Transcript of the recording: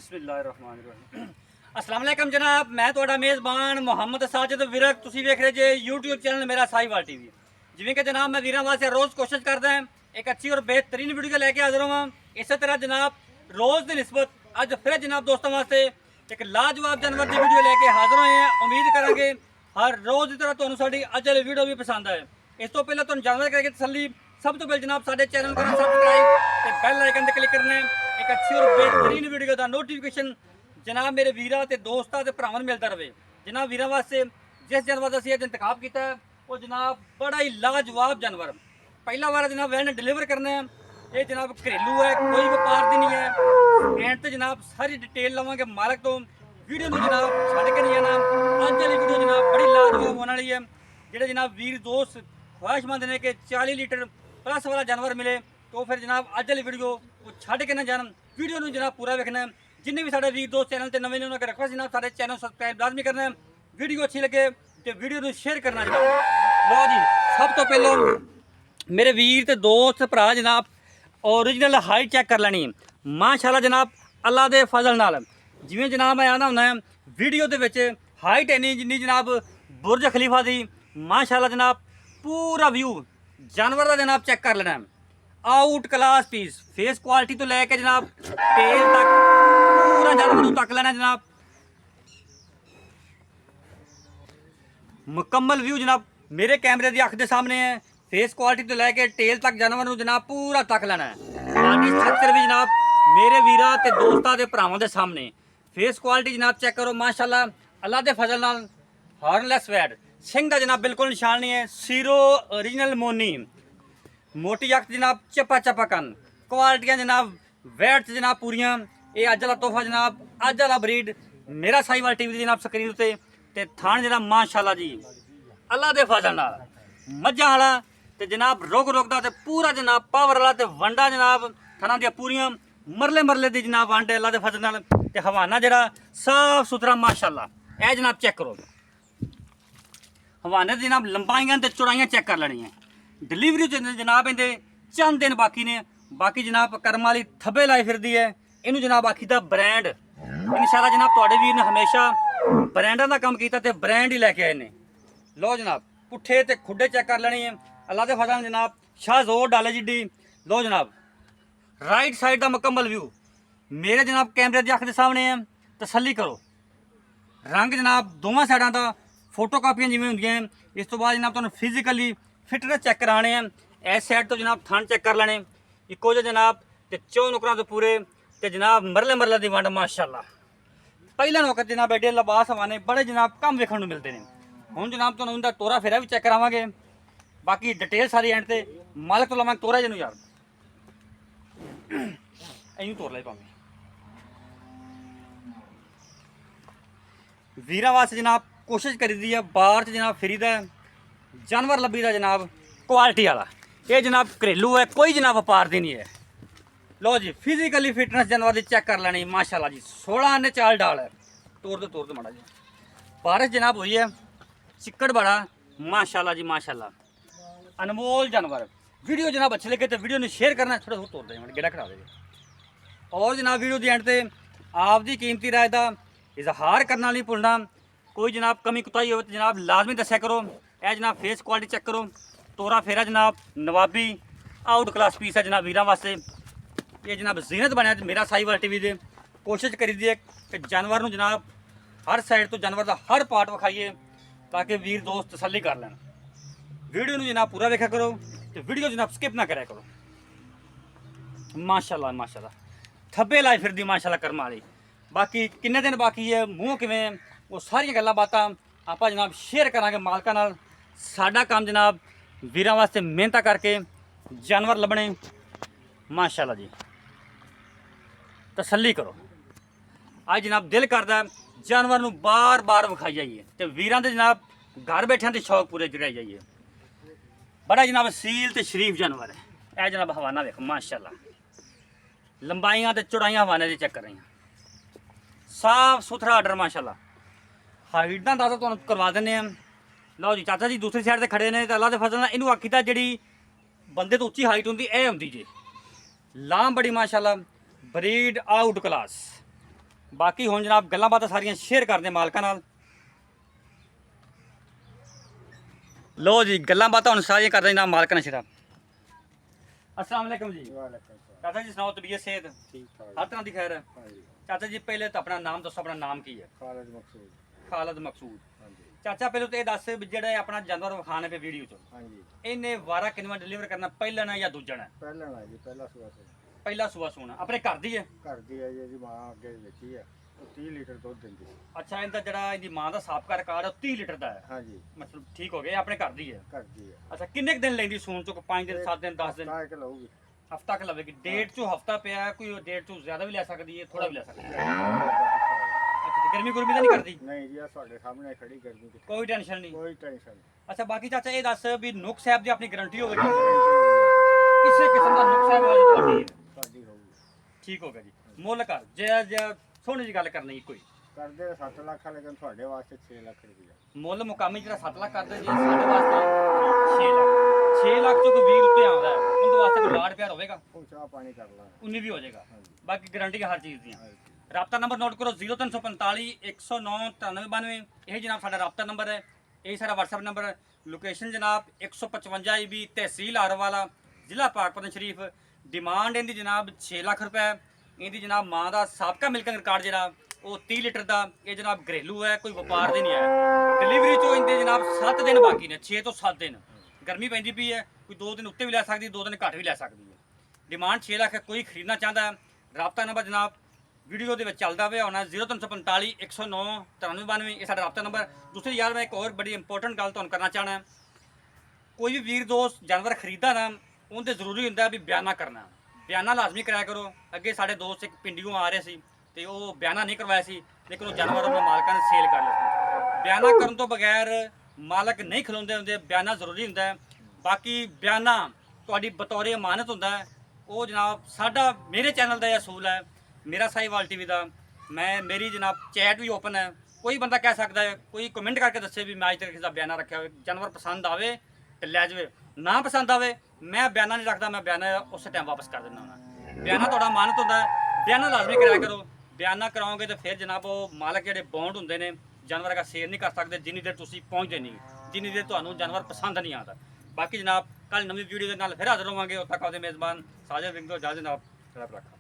बिस्मिल्लाहिर्रहमानिर्रहीम। अस्सलाम वालेकुम जनाब, मैं ਤੁਹਾਡਾ ਮੇਜ਼ਬਾਨ ਮੁਹੰਮਦ ਸਾਜਿਦ ਵਿਰਕ। ਤੁਸੀਂ ਵੇਖ ਰਹੇ ਜੇ YouTube ਚੈਨਲ ਮੇਰਾ ਸਾਈਵਾਲ ਟੀਵੀ। ਜਿਵੇਂ ਕਿ ਜਨਾਬ ਮੈਂ ਵੀਰਾਂ ਵਾਸਤੇ ਰੋਜ਼ ਕੋਸ਼ਿਸ਼ ਕਰਦਾ ਹਾਂ ਇੱਕ ਅੱਛੀ ਔਰ ਬਿਹਤਰੀਨ ਵੀਡੀਓ ਲੈ ਕੇ ਹਾਜ਼ਰ ਹਾਂ। ਇਸੇ ਤਰ੍ਹਾਂ ਜਨਾਬ ਰੋਜ਼ ਦੀ ਨਿਸਬਤ ਅੱਜ ਫਿਰ ਜਨਾਬ ਦੋਸਤਾਂ ਵਾਸਤੇ ਇੱਕ ਲਾਜਵਾਬ ਜਾਨਵਰ ਦੀ ਵੀਡੀਓ ਲੈ ਕੇ ਹਾਜ਼ਰ ਹੋਏ ਹਾਂ। ਉਮੀਦ ਕਰਾਂਗੇ ਹਰ ਰੋਜ਼ ਦੀ ਤਰ੍ਹਾਂ ਤੁਹਾਨੂੰ ਸਾਡੀ ਅੱਜ ਵਾਲੀ ਵੀਡੀਓ ਵੀ ਪਸੰਦ ਆਏ। ਇਸ ਤੋਂ ਪਹਿਲਾਂ ਤੁਹਾਨੂੰ ਜਾਣਕਾਰੀ ਕਰਕੇ ਤਸੱਲੀ, ਸਭ ਤੋਂ ਪਹਿਲਾਂ ਜਨਾਬ ਸਾਡੇ ਚੈਨਲ ਨੂੰ ਸਬਸਕ੍ਰਾइब ਤੇ ਬੈਲ ਆਈਕਨ ਤੇ ਕਲਿੱਕ ਕਰਨਾ है। एक अच्छी और बेहतरीन वीडियो का नोटिफिकेशन जनाब मेरे वीरा ते दोस्तां ते भरावां नूं मिलता रहे। जनाब वीरां वास्ते जिस जानवर का असीं अज इंतखाब किया वो जनाब बड़ा ही लाजवाब जानवर पहला बार जनाब वैन डिलीवर करना है। ये जनाब घरेलू है, कोई व्यापार दी नहीं है। एंड ते जनाब सारी डिटेल लवांगे मालक तो। वीडियो में जनाब छड़ के नहीं जाना। अज वाली वीडियो जनाब बड़ी लाजवाब होने वाली है। जिहड़े जनाब वीर दोस्त ख्वाहिशमंद ने कि 40 लीटर प्लस वाला जानवर मिले तो फिर जनाब अज वाली वीडियो वो छड़ के ना जान। वीडियो में जनाब पूरा देखना है। जिन्हें भी साढ़े वीर दोस्त चैनल से नवे ने उन्होंने रिक्वेस्ट जनाब सारे चैनल सब्सक्राइब लाजमी करना है। वीडियो अच्छी लगे तो वीडियो को शेयर करना जनाब। लो जी, सब तो पहले मेरे वीर ते दोस्त भरा जनाब ओरिजिनल हाइट चेक कर लेनी माशाल्लाह जनाब अल्लाह के फजल नाल। जिवें जनाब मैं आना होंदा वीडियो के विच हाइट इन्नी जिन्नी जनाब बुर्ज खलीफा की माशाल्लाह जनाब पूरा व्यू जानवर का जनाब चेक कर लेना है। Outclass piece face quality तो लैके जनाब टेल तक पूरा जानवर तक लेना जनाब। मुकम्मल व्यू जनाब मेरे कैमरे की अख के सामने है। फेस क्वालिटी तो लैके टेल तक जानवर जनाब पूरा तक लेना है। बाकी स्ट्रक्चर भी जनाब मेरे वीरा ते दोस्तां ते भरावां दे सामने। फेस क्वालिटी जनाब चेक करो माशाल्लाह अल्लाह के फजल नाल। हॉर्नलैस वैड सिंह का जनाब बिल्कुल निशान नहीं है। सीरो ओरिजिनल मोनी मोटी अख जनाब चपा चपा कन क्वालिटियाँ जनाब वैट जनाब पूरियां। ये अज वाला तोहफा जनाब अज वाला ब्रीड मेरा साईवाल टीवी जनाब स्क्रीन उत्ते ते थान जनाब माशाल्लाह जी अल्लाह दे फजल नाल मझां वाला ते जनाब रुक रुकदा ते पूरा जनाब पावर वाला ते वंडा जनाब थाना दियां पूरियां मरले मरले दी जनाब वंड अल्लाह दे फजल नाल ते हवाना जरा साफ सुथरा माशाल्लाह। ए जनाब चेक करो हवाने जनाब लंबाइयां ते चौड़ाइयां चेक कर लैनियां। डिलीवरी जनाब इहदे चंद दिन बाकी ने। बाकी जनाब करम वाली थब्बे लाई फिरदी है। इनू जनाब आखीदा ब्रांड इंशाल्लाह जनाब तुहाडे वीर ने हमेशा ब्रांडा का काम किया ते ब्रांड ही लैके आए ने। लो जनाब पुट्ठे ते खुड्डे चेक कर लेने है अल्लाह के फजल जनाब शाहजोर डाले जिड्डी। लो जनाब राइट साइड का मुकम्मल व्यू मेरे जनाब कैमरे की अख के सामने है। तसल्ली करो रंग जनाब दोवां साइडों का फोटो कापियां जिवें होंदियां। इस तो बाद जनाब तुहानूं फिजिकली फिटनेस चेक कराने हैं। इस साइड तो जनाब थन चेक कर लेने इको जो जनाब ते चौ नुकरां तो पूरे ते जनाब मरले मरले दी वंड माशाल्लाह। पहले नौकर जनाब एडे लिबास हवाने बड़े जनाब कम वेखण नूं मिलते हैं। हुण जनाब तुहानूं उनका तोरा फेरा भी चेक करावांगे। बाकी डिटेल सारी एंड ते मालक तो लवांगे। तोरा जनूं यार इं तोर लाई पावें वीरां वास्ते जनाब कोशिश करी दी है बाहर च जनाब फिरीदा जानवर लभी दा जनाब क्वालिटी वाला। ये जनाब घरेलू है, कोई जनाब व्यापार दी नहीं है। लो जी फिजिकली फिटनेस जानवर की चेक कर लेनी माशाल्लाह जी 16 आने चाल डाल है। तोड़ दो माड़ा जी बारिश जनाब हुई है चिक्कड़ बड़ा माशाल्लाह जी माशाल्लाह अनमोल जानवर। वीडियो जनाब अच्छे लगे तो वीडियो ने शेयर करना थोड़ा बहुत तोड़ दें गेड़ा खड़ा दे। और जनाब वीडियो के एंड से आपकी कीमती राय का इजहार करना नहीं भुलना। कोई जनाब कमी कुताही हो तो जनाब लाजमी दस्या करो। यह जनाब फेस क्वालिटी चेक करो तोरा फेरा जनाब नवाबी आउट क्लास पीस है जनाब वीरां वास्ते। ये जनाब जीनत बनया मेरा साईवाल टीवी दे। कोशिश करी दी है कि जानवर नूं जनाब हर साइड तो जानवर का हर पार्ट विखाइए ताकि वीर दोस्त तसल्ली कर लैन। वीडियो नूं जनाब पूरा देखा करो तो वीडियो जनाब स्किप ना कराया करो। माशाल्लाह माशाल्लाह थब्बे लाई फिरदी माशाल्लाह कर्मा वाली। बाकी किन्ने दिन बाकी है मूँह किवें वो सारियां गल्लां बातां आपां जनाब शेयर करांगे मालकां नाल। साडा काम जनाब वीरां वास्ते मेहनत करके जानवर लभने माशाल्लाह जी। तसल्ली करो अज जनाब दिल करदा जानवर नूं बार बार विखाई जाइए तो वीरां दे जनाब घर बैठिਆਂ ਦੇ शौक पूरे कराई जाइए। बड़ा जनाब सील ते शरीफ जानवर है। यह जनाब हवाना देखो माशाल्लाह लंबाइयां ते चौड़ाइयां हवाने दी चेक कर रही साफ सुथरा आर्डर माशाल्लाह। हाइट का अंदाजा तुहानूं करवा देने हैं। लो जी चाचा जी दूसरी साइड से खड़े ने तो अल्लाह के फजल नाल इनू आखी दा जिहड़ी बंदे तो उच्ची हाइट होंदी ए होंदी जी लाम बड़ी माशाल्लाह ब्रीड आउट क्लास ਬਾਕੀ ਹੁਣ ਜਨਾਬ ਗੱਲਾਂ ਬਾਤਾਂ ਸਾਰੀਆਂ ਸ਼ੇਅਰ ਕਰਦੇ ਮਾਲਕਾਂ ਨਾਲ। ਲੋ ਜੀ ਗੱਲਾਂ ਬਾਤਾਂ ਹੁਣ ਸਾਰੀਆਂ ਕਰਦੇ ਜਨਾਬ ਮਾਲਕਾਂ ਨਾਲ ਸ਼ੇਅਰ। अस्सलाम वालेकुम जी। चाचा जी सुनाओ तबीयत सेहत ठीक ठाक हर तरह की खैर है। हाँ जी। चाचा जी पहले तो अपना नाम दसो, अपना नाम की है? खालिद मकसूद। खालिद मकसूद। हाँ जी। चाचा पहले तो ये दस भी जेड़ा अपना जानवर विखाने पे वीडियो च हाँ जी। इन्हें वारा किनवा डिलीवर करना पहला ना या दूजा ना? पहला ना जी, पहला सुबह से पहला सुबह सोना अपने घर दी है? घर दी है जी, मां अगे बेची है, वो 30 लीटर दूध देती है। अच्छा इनका जड़ा इनकी मां का साबका रिकॉर्ड है 30 लीटर का है, हाँ जी। मतलब ठीक हो गया, अपने घर दी है। घर दी है। अच्छा किन्ने दिन लेंदी सून चो? 5 दिन 7 दिन 10 दिन हफ्ता एक लऊगी। हफ्ता क लवेगी। डेट चो हफ्ता पिया है, कोई डेट चो ज्यादा भी ले सकती है, थोड़ा भी ले सकती है। अच्छा गर्मी गुरमी तो नहीं करती? नहीं जी, साढ़े सामने खड़ी गर्मी की कोई टेंशन नहीं। कोई टेंशन नहीं। अच्छा बाकी चाचा ये दस भी नुक्स साहब की अपनी गारंटी होगी? किसी किस्म का नुक्स साहब साडी होगी। ठीक हो गया जी। मुल कर जे सोने की गल करनी कोई कर दे 7 लाख, लेकिन थोड़े वास्ते 6 लाख रुपया। मुल मुकामी जो 7 लाख करते जी साढ़े वास्ते 6 लाख। 6 लाख चो कोई 20 उत्ते आता है उनके वास्ते कोई लाड़ प्यार होगा? चाह पानी कर ला, उन्नी भी हो जाएगा। हाँ जी। बाकी गारंटी हर चीज़ दी। राबता नंबर नोट करो 0345 109 9392। यही जनाब साडा राबता नंबर है, यही सारा व्हाट्सएप नंबर है। लोकेशन जनाब 155 IB तहसील आरवाला जिला पाकपतन शरीफ। डिमांड इनकी जनाब 6 लाख रुपए। इनकी जनाब मां का साबका मिल्किंग रिकॉर्ड जरा वो 30 लीटर का, ये जनाब घरेलू है, कोई व्यापार दे नहीं है। डिलीवरी चो इनके जनाब 7 दिन बाकी ने, 6 तो 7 दिन। गर्मी पैंदी पई है, कोई 2 दिन उत्ते भी लै सकती, 2 दिन घट भी लै सकती है। डिमांड 6 लाख है। कोई खरीदना चाहता है राबता नंबर जनाब वीडियो के चलता पे होना 0345 109 9392। ये साडा राबता नंबर। दूसरी यार मैं एक और बड़ी इंपॉर्टेंट गल तुहानूं करना चाहना है, कोई भी वीर दोस्त जानवर खरीदा ना उनते जरूरी होंदा भी बयाना करना। बयाना लाजमी कराया करो। अगे साडे दोस्त एक पिंडियों आ रहे सी ते वो बयाना नहीं करवाया सी, लेकिन वो जानवर अपने मालकां ने सेल कर लिया। बयाना करन तो बगैर मालक नहीं खलोंदे हुंदे, बयाना जरूरी हुंदा है। बाकी बयाना तुहाडी बतौरे अमानत हुंदा है। वो जनाब साडा मेरे चैनल का यह असूल है, मेरा साहिवाल टीवी का। मैं मेरी जनाब चैट भी ओपन है, कोई बंदा कह सकता है, कोई कमेंट करके दसे भी मैं अज तक किसी का बयाना रखा हो। जानवर पसंद आवे तो लै जाए, ना पसंद आवे मैं बयाना नहीं रखता, मैं बयाना उस टाइम वापस कर देना होना। बयाना थोड़ा अमानत होंदा है, बयाना लाजमी कराया करो। बयाना कराओगे तो फिर जनाब वो मालक जोड़े बॉन्ड होंगे ने जानवर का सेल नहीं कर सकते जिन्नी देर तुम पहुँचते नहीं, जिन्नी देर तुम्हें जानवर पसंद नहीं आता। बाकी जनाब कल नवी वीडियो के नाल फिर हाजिर होवांगे। उद तक आपके मेज़बान साजिद विंग तो इजाज़त जनाब रखा।